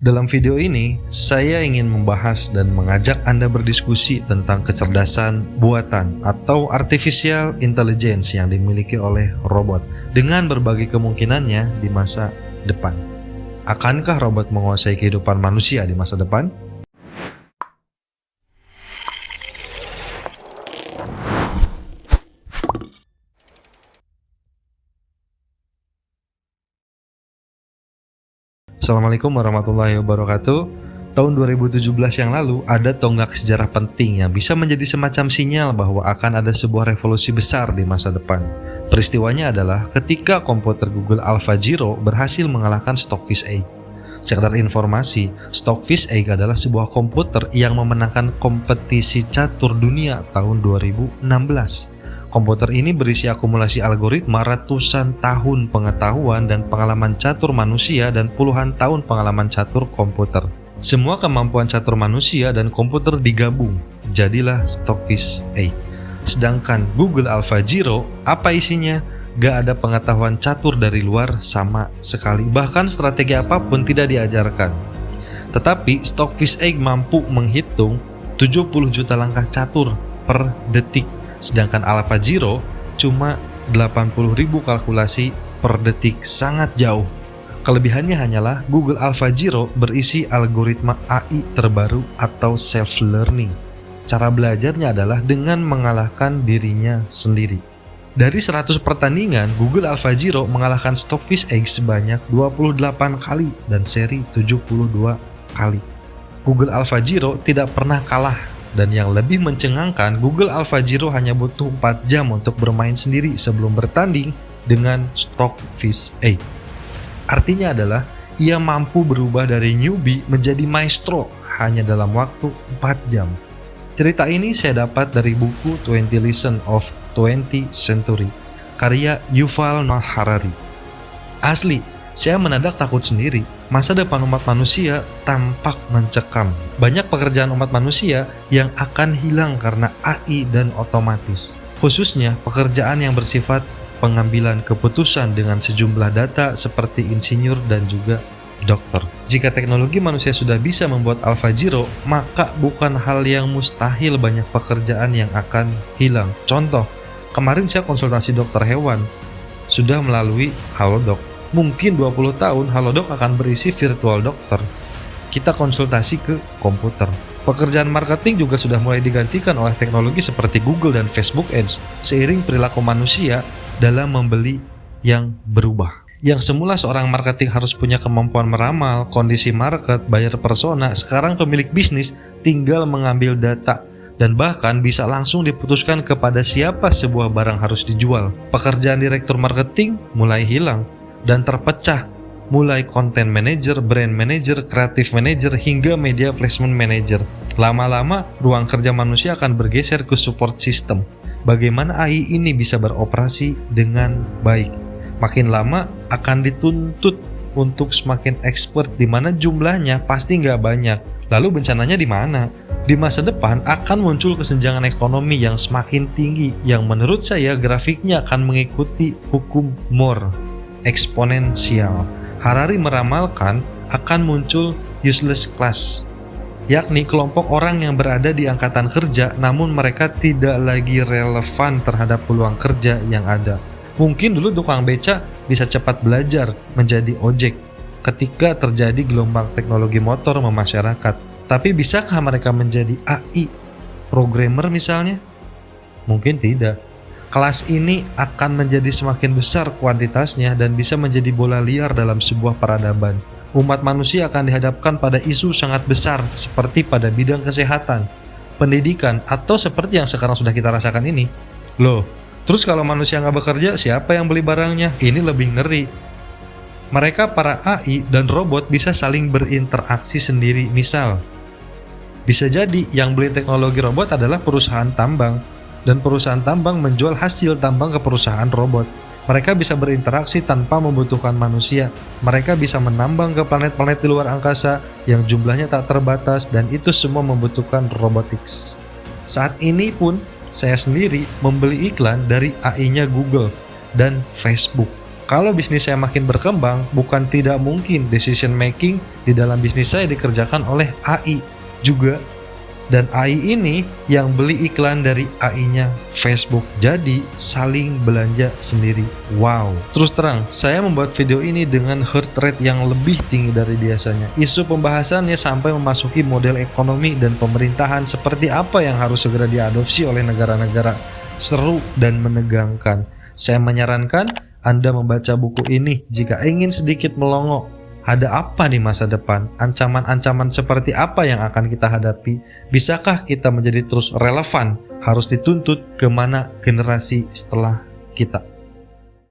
Dalam video ini, saya ingin membahas dan mengajak Anda berdiskusi tentang kecerdasan buatan atau artificial intelligence yang dimiliki oleh robot dengan berbagai kemungkinannya di masa depan. Akankah robot menguasai kehidupan manusia di masa depan? Assalamualaikum warahmatullahi wabarakatuh. Tahun 2017 yang lalu ada tonggak sejarah penting yang bisa menjadi semacam sinyal bahwa akan ada sebuah revolusi besar di masa depan. Peristiwanya adalah ketika komputer Google AlphaZero berhasil mengalahkan Stockfish Egg. Sekedar informasi, Stockfish Egg adalah sebuah komputer yang memenangkan kompetisi catur dunia tahun 2016. Komputer ini berisi akumulasi algoritma ratusan tahun pengetahuan dan pengalaman catur manusia dan puluhan tahun pengalaman catur komputer. Semua kemampuan catur manusia dan komputer digabung, jadilah Stockfish Egg. Sedangkan Google AlphaZero, apa isinya? Gak ada pengetahuan catur dari luar sama sekali, bahkan strategi apapun tidak diajarkan. Tetapi Stockfish Egg mampu menghitung 70 juta langkah catur per detik. Sedangkan AlphaZero cuma 80.000 kalkulasi per detik, sangat jauh. Kelebihannya hanyalah Google AlphaZero berisi algoritma AI terbaru atau self-learning. Cara belajarnya adalah dengan mengalahkan dirinya sendiri. Dari 100 pertandingan, Google AlphaZero mengalahkan Stockfish Egg sebanyak 28 kali dan seri 72 kali. Google AlphaZero tidak pernah kalah. Dan yang lebih mencengangkan, Google AlphaZero hanya butuh 4 jam untuk bermain sendiri sebelum bertanding dengan Stockfish Egg. Artinya adalah, ia mampu berubah dari newbie menjadi maestro hanya dalam waktu 4 jam. Cerita ini saya dapat dari buku 20 Lessons of 20th Century, karya Yuval Noah Harari. Asli, saya mendadak takut sendiri. Masa depan umat manusia tampak mencekam. Banyak pekerjaan umat manusia yang akan hilang karena AI dan otomatis. Khususnya pekerjaan yang bersifat pengambilan keputusan dengan sejumlah data seperti insinyur dan juga dokter. Jika teknologi manusia sudah bisa membuat AlphaZero, maka bukan hal yang mustahil banyak pekerjaan yang akan hilang. Contoh, kemarin saya konsultasi dokter hewan, sudah melalui Halodoc. Mungkin 20 tahun Halodoc akan berisi virtual dokter. Kita konsultasi ke komputer. Pekerjaan marketing juga sudah mulai digantikan oleh teknologi seperti Google dan Facebook Ads seiring perilaku manusia dalam membeli yang berubah. Yang semula seorang marketing harus punya kemampuan meramal kondisi market, bayar persona, sekarang pemilik bisnis tinggal mengambil data dan bahkan bisa langsung diputuskan kepada siapa sebuah barang harus dijual. Pekerjaan direktur marketing mulai hilang dan terpecah, mulai content manager, brand manager, creative manager, hingga media placement manager. Lama-lama, ruang kerja manusia akan bergeser ke support system. Bagaimana AI ini bisa beroperasi dengan baik? Makin lama akan dituntut untuk semakin expert, di mana jumlahnya pasti nggak banyak. Lalu bencananya di mana? Di masa depan akan muncul kesenjangan ekonomi yang semakin tinggi, yang menurut saya grafiknya akan mengikuti hukum Moore eksponensial. Harari meramalkan akan muncul useless class, yakni kelompok orang yang berada di angkatan kerja namun mereka tidak lagi relevan terhadap peluang kerja yang ada. Mungkin dulu tukang beca bisa cepat belajar menjadi ojek ketika terjadi gelombang teknologi motor memasyarakat. Tapi bisakah mereka menjadi AI, programmer misalnya? Mungkin tidak. Kelas ini akan menjadi semakin besar kuantitasnya dan bisa menjadi bola liar dalam sebuah peradaban. Umat manusia akan dihadapkan pada isu sangat besar seperti pada bidang kesehatan, pendidikan, atau seperti yang sekarang sudah kita rasakan ini. Loh, terus kalau manusia nggak bekerja, siapa yang beli barangnya? Ini lebih ngeri. Mereka para AI dan robot bisa saling berinteraksi sendiri. Misal, bisa jadi yang beli teknologi robot adalah perusahaan tambang, dan perusahaan tambang menjual hasil tambang ke perusahaan robot. Mereka bisa berinteraksi tanpa membutuhkan manusia. Mereka bisa menambang ke planet-planet di luar angkasa yang jumlahnya tak terbatas, dan itu semua membutuhkan robotics. Saat ini pun saya sendiri membeli iklan dari AI-nya Google dan Facebook. Kalau bisnis saya makin berkembang, bukan tidak mungkin decision making di dalam bisnis saya dikerjakan oleh AI juga. Dan AI ini yang beli iklan dari AI-nya Facebook. Jadi saling belanja sendiri. Wow. Terus terang, saya membuat video ini dengan heart rate yang lebih tinggi dari biasanya. Isu pembahasannya sampai memasuki model ekonomi dan pemerintahan seperti apa yang harus segera diadopsi oleh negara-negara. Seru dan menegangkan. Saya menyarankan Anda membaca buku ini jika ingin sedikit melongo. Ada apa di masa depan? Ancaman-ancaman seperti apa yang akan kita hadapi? Bisakah kita menjadi terus relevan? Harus dituntut kemana generasi setelah kita?